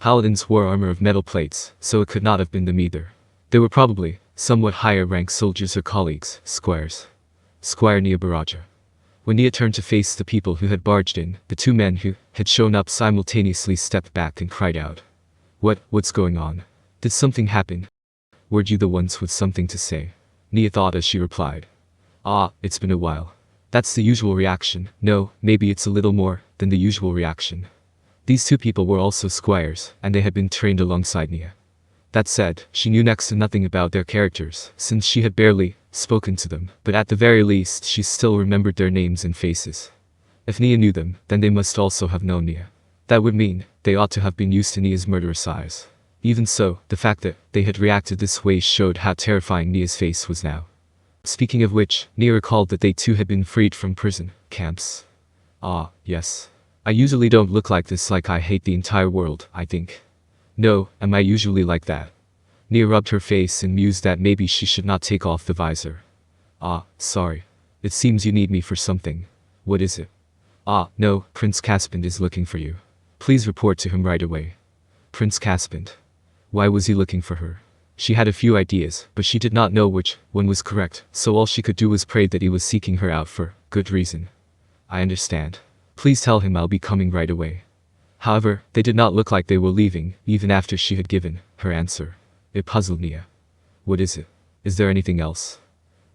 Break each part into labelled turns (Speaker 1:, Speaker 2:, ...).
Speaker 1: Paladins wore armor of metal plates, so it could not have been them either. They were probably somewhat higher ranked soldiers or colleagues, squires. Squire Neia Baraja. When Neia turned to face the people who had barged in, the two men who had shown up simultaneously stepped back and cried out. What's going on? Did something happen? Weren't you the ones with something to say? Neia thought as she replied. It's been a while. That's the usual reaction. No, maybe it's a little more than the usual reaction. These two people were also squires, and they had been trained alongside Neia. That said, she knew next to nothing about their characters, since she had barely spoken to them, but at the very least she still remembered their names and faces. If Neia knew them, then they must also have known Neia. That would mean they ought to have been used to Neia's murderous eyes. Even so, the fact that they had reacted this way showed how terrifying Neia's face was now. Speaking of which, Neia recalled that they too had been freed from prison camps. Yes. I usually don't look like this, like I hate the entire world, I think. No, am I usually like that? Neia rubbed her face and mused that maybe she should not take off the visor. Sorry. It seems you need me for something. What is it? No, Prince Caspen is looking for you. Please report to him right away. Prince Caspen. Why was he looking for her? She had a few ideas, but she did not know which one was correct, so all she could do was pray that he was seeking her out for good reason. I understand. Please tell him I'll be coming right away. However, they did not look like they were leaving, even after she had given her answer. It puzzled Neia. What is it? Is there anything else?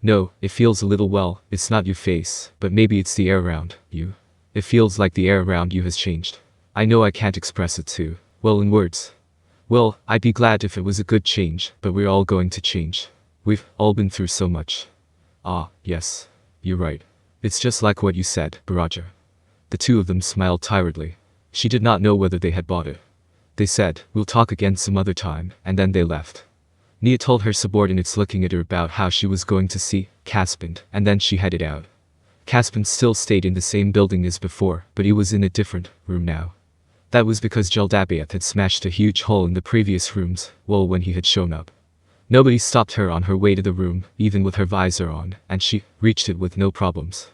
Speaker 1: No, it feels a little, well, it's not your face, but maybe it's the air around you. It feels like the air around you has changed. I know I can't express it too well in words. Well, I'd be glad if it was a good change, but we're all going to change. We've all been through so much. Yes. You're right. It's just like what you said, Baraja. The two of them smiled tiredly. She did not know whether they had bought it. They said, we'll talk again some other time, and then they left. Neia told her subordinates looking at her about how she was going to see Caspen, and then she headed out. Caspen still stayed in the same building as before, but he was in a different room now. That was because Jeldabaoth had smashed a huge hole in the previous rooms, well, when he had shown up. Nobody stopped her on her way to the room, even with her visor on, and she reached it with no problems.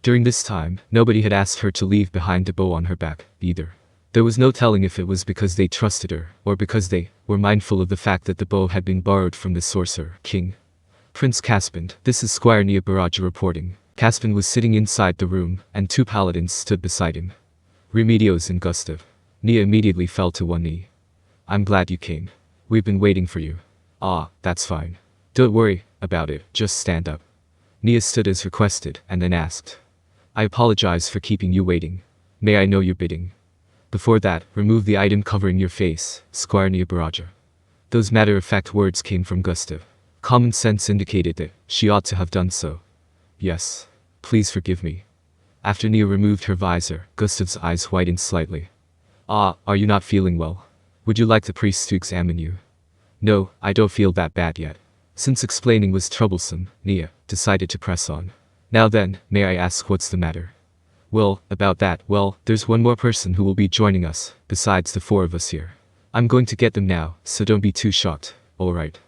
Speaker 1: During this time, nobody had asked her to leave behind the bow on her back, either. There was no telling if it was because they trusted her, or because they were mindful of the fact that the bow had been borrowed from the Sorcerer King. Prince Caspen, this is Squire Neia Baraja reporting. Caspen was sitting inside the room, and two paladins stood beside him. Remedios and Gustav. Neia immediately fell to one knee. I'm glad you came. We've been waiting for you. That's fine. Don't worry about it, just stand up. Neia stood as requested, and then asked. I apologize for keeping you waiting. May I know your bidding? Before that, remove the item covering your face, Squire Neia Baraja. Those matter-of-fact words came from Gustav. Common sense indicated that she ought to have done so. Yes. Please forgive me. After Neia removed her visor, Gustav's eyes whitened slightly. Are you not feeling well? Would you like the priest to examine you? No, I don't feel that bad yet. Since explaining was troublesome, Neia decided to press on. Now then, may I ask what's the matter? Well, about that, well, there's one more person who will be joining us, besides the four of us here. I'm going to get them now, so don't be too shocked, alright?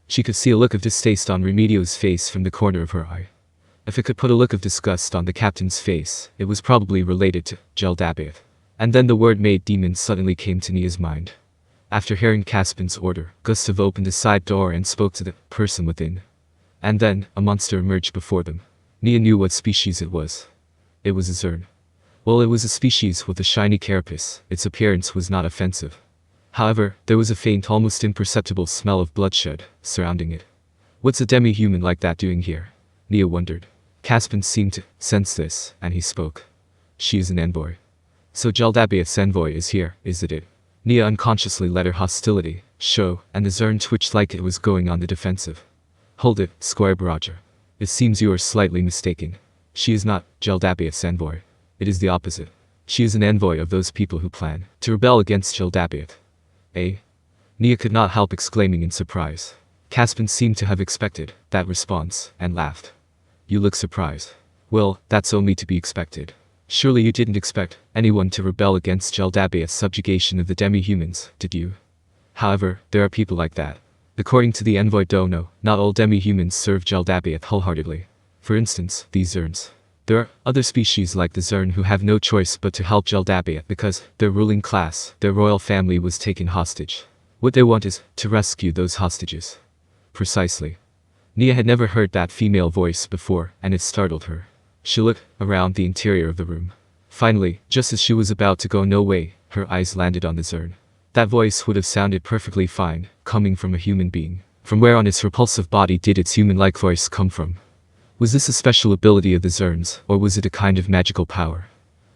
Speaker 1: She could see a look of distaste on Remedio's face from the corner of her eye. If it could put a look of disgust on the captain's face, it was probably related to Jeldabaoth. And then the word made demon suddenly came to Neia's mind. After hearing Caspen's order, Gustav opened a side door and spoke to the person within. And then, a monster emerged before them. Neia knew what species it was. It was a Zern. Well, it was a species with a shiny carapace. Its appearance was not offensive. However, there was a faint, almost imperceptible smell of bloodshed surrounding it. What's a demi-human like that doing here? Neia wondered. Caspen seemed to sense this, and he spoke. She is an envoy. So Jeldabaoth's envoy is here, isn't it? Neia unconsciously let her hostility show, and the Zern twitched like it was going on the defensive. Hold it, Squire Baraja. It seems you are slightly mistaken. She is not Jeldabaoth's envoy. It is the opposite. She is an envoy of those people who plan to rebel against Jeldabaoth. Eh? Neia could not help exclaiming in surprise. Caspen seemed to have expected that response, and laughed. You look surprised. Well, that's only to be expected. Surely you didn't expect anyone to rebel against Jeldabaoth's subjugation of the demi-humans, did you? However, there are people like that. According to the envoy Dono, not all demi-humans serve Jeldabaoth wholeheartedly. For instance, these Zerns. There are other species like the Zern who have no choice but to help Jeldabia because their ruling class, their royal family was taken hostage. What they want is to rescue those hostages. Precisely. Neia had never heard that female voice before, and it startled her. She looked around the interior of the room. Finally, just as she was about to go no way, her eyes landed on the Zern. That voice would have sounded perfectly fine, coming from a human being. From where on its repulsive body did its human-like voice come from? Was this a special ability of the Zerns, or was it a kind of magical power?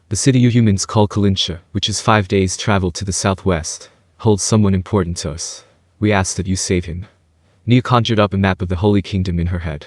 Speaker 1: The city you humans call Kalinsha, which is 5 days' travel to the southwest, holds someone important to us. We ask that you save him. Neia conjured up a map of the Holy Kingdom in her head.